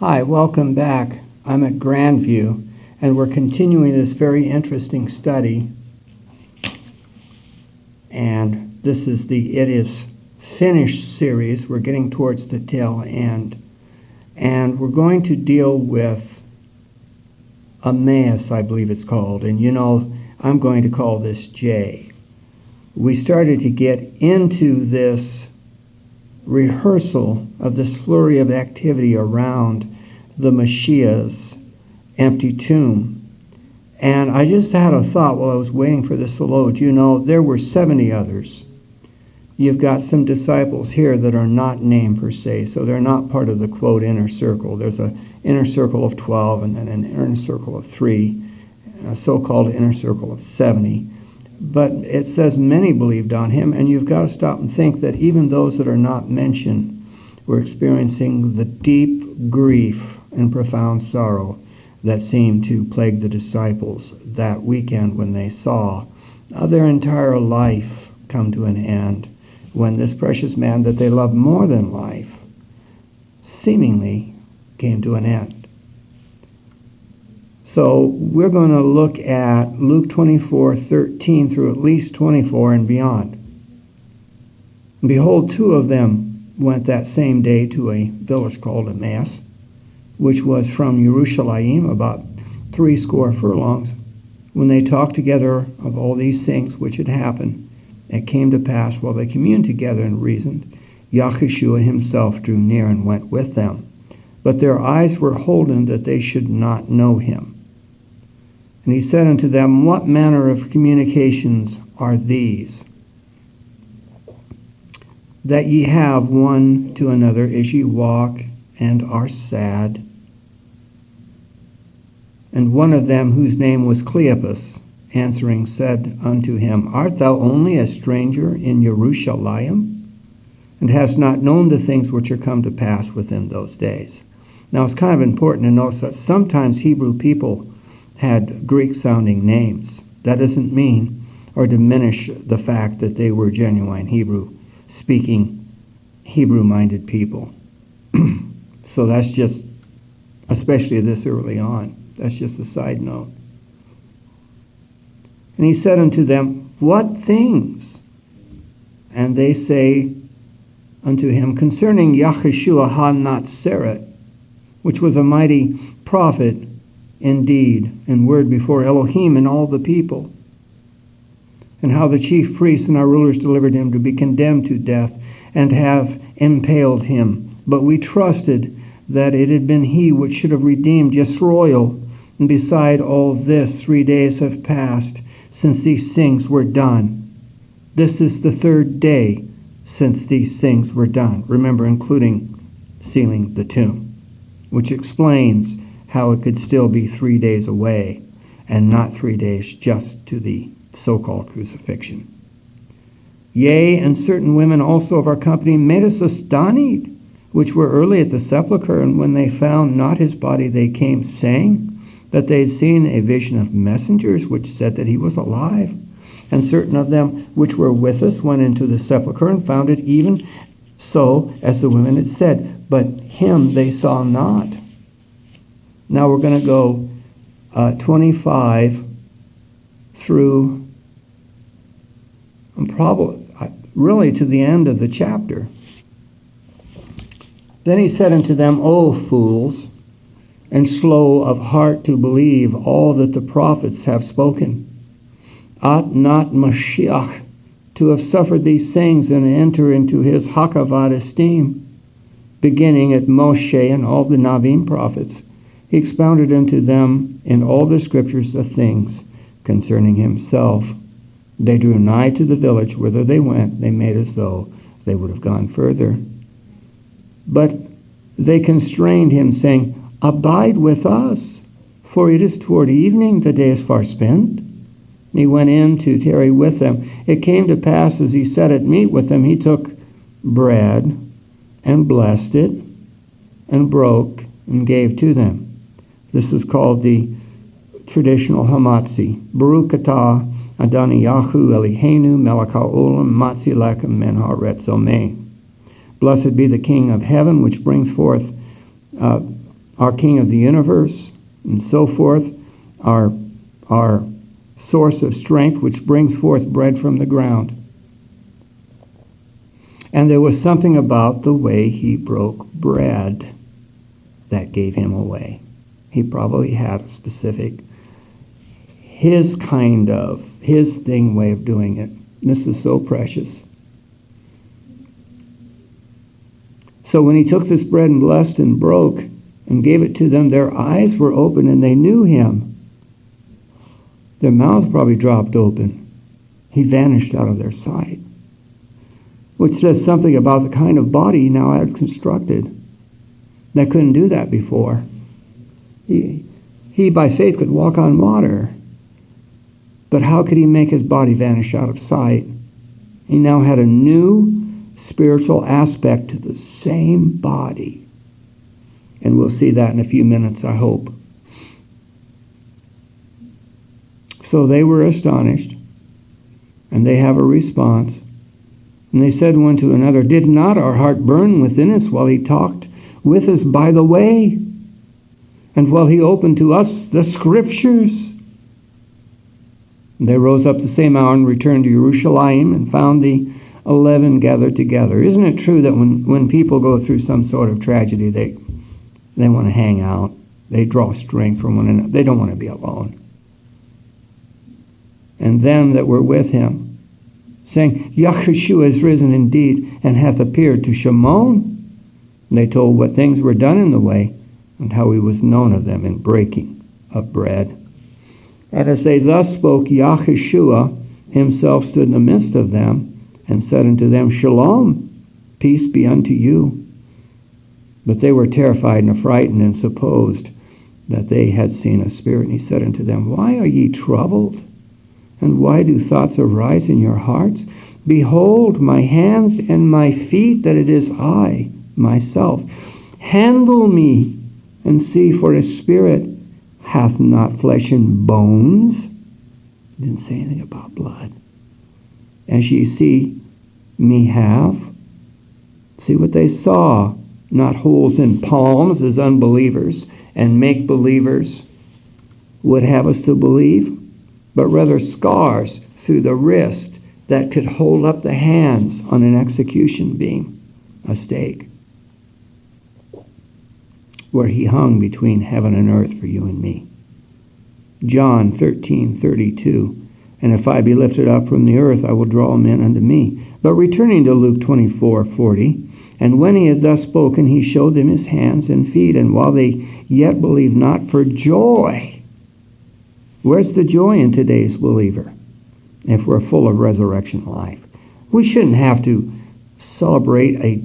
Hi, welcome back. I'm at Grandview, and we're continuing this very interesting study. And this is the It Is Finished series. We're getting towards the tail end. And we're going to deal with Emmaus, I believe it's called. And I'm going to call this J. We started to get into this rehearsal of this flurry of activity around the Messiah's empty tomb. And I just had a thought while I was waiting for this to load. There were 70 others. You've got some disciples here that are not named per se, so they're not part of the, quote, inner circle. There's an inner circle of 12 and then an inner circle of 3, a so-called inner circle of 70. But it says many believed on him, and you've got to stop and think that even those that are not mentioned were experiencing the deep grief and profound sorrow that seemed to plague the disciples that weekend when they saw their entire life come to an end, when this precious man that they loved more than life seemingly came to an end. So we're going to look at Luke 24:13 through at least 24 and beyond. Behold, 2 of them went that same day to a village called Emmaus, which was from Jerusalem about 80 furlongs. When they talked together of all these things which had happened, it came to pass while they communed together and reasoned, Yahshua himself drew near and went with them. But their eyes were holden that they should not know him. And he said unto them, What manner of communications are these that ye have one to another as ye walk and are sad? And one of them, whose name was Cleopas, answering, said unto him, Art thou only a stranger in Jerusalem, and hast not known the things which are come to pass within those days? Now it's kind of important to notice that sometimes Hebrew people had Greek-sounding names. That doesn't mean or diminish the fact that they were genuine Hebrew-speaking, Hebrew-minded people. So that's just, especially this early on, that's just a side note. And he said unto them, What things? And they say unto him, Concerning Yahshua ha-Nazaret, which was a mighty prophet in deed and word before Elohim and all the people, and how the chief priests and our rulers delivered him to be condemned to death and have impaled him. But we trusted that it had been he which should have redeemed Yisrael. And beside all this, 3 days have passed since these things were done. This is the 3rd day since these things were done. Remember, including sealing the tomb, which explains how it could still be 3 days away and not 3 days just to the so-called crucifixion. Yea, and certain women also of our company made us astonished, which were early at the sepulchre, and when they found not his body, they came, saying that they had seen a vision of messengers, which said that he was alive. And certain of them which were with us went into the sepulchre and found it even so as the women had said, but him they saw not. Now we're going to go 25 through probably really to the end of the chapter. Then he said unto them, O fools, and slow of heart to believe all that the prophets have spoken. Ought not Mashiach to have suffered these things and enter into his hakavad esteem? Beginning at Moshe and all the Navim prophets, he expounded unto them in all the scriptures the things concerning himself. They drew nigh to the village whither they went. They made as though they would have gone further. But they constrained him, saying, Abide with us, for it is toward evening, the day is far spent. And he went in to tarry with them. It came to pass, as he sat at meat with them, he took bread and blessed it and broke and gave to them. This is called the traditional hamatzi. Baruch atah Adoni Yahu Elihenu Melech HaOlam Matzi Lechem Men Haaretz Omein. Blessed be the King of heaven, which brings forth our King of the universe, and so forth, our source of strength, which brings forth bread from the ground. And there was something about the way he broke bread that gave him away. He probably had a specific, his thing way of doing it. This is so precious. So when he took this bread and blessed and broke and gave it to them, their eyes were open and they knew him. Their mouths probably dropped open. He vanished out of their sight, which says something about the kind of body he now had constructed that couldn't do that before. He by faith could walk on water, but how could he make his body vanish out of sight? He now had a new spiritual aspect to the same body. And we'll see that in a few minutes, I hope. So they were astonished, and they have a response. And they said one to another, "Did not our heart burn within us while he talked with us by the way, and while he opened to us the Scriptures?" And they rose up the same hour and returned to Jerusalem and found the 11 gathered together. Isn't it true that when people go through some sort of tragedy, they want to hang out. They draw strength from one another. They don't want to be alone. And them that were with him, saying, "Yahushua is risen indeed, and hath appeared to Shimon." And they told what things were done in the way, and how he was known of them in breaking of bread. And as they thus spoke, Yahushua himself stood in the midst of them, and said unto them, "Shalom, peace be unto you." But they were terrified and affrighted, and supposed that they had seen a spirit. And he said unto them, "Why are ye troubled? And why do thoughts arise in your hearts? Behold my hands and my feet, that it is I myself. Handle me, and see, for a spirit hath not flesh and bones." He didn't say anything about blood. "As ye see me have." See what they saw. Not holes in palms as unbelievers and make-believers would have us to believe, but rather scars through the wrist that could hold up the hands on an execution beam, a stake, where he hung between heaven and earth for you and me. John 13:32. "And if I be lifted up from the earth, I will draw men unto me." But returning to Luke 24:40, "And when he had thus spoken, he showed them his hands and feet, and while they yet believed not, for joy." Where's the joy in today's believer if we're full of resurrection life? We shouldn't have to celebrate a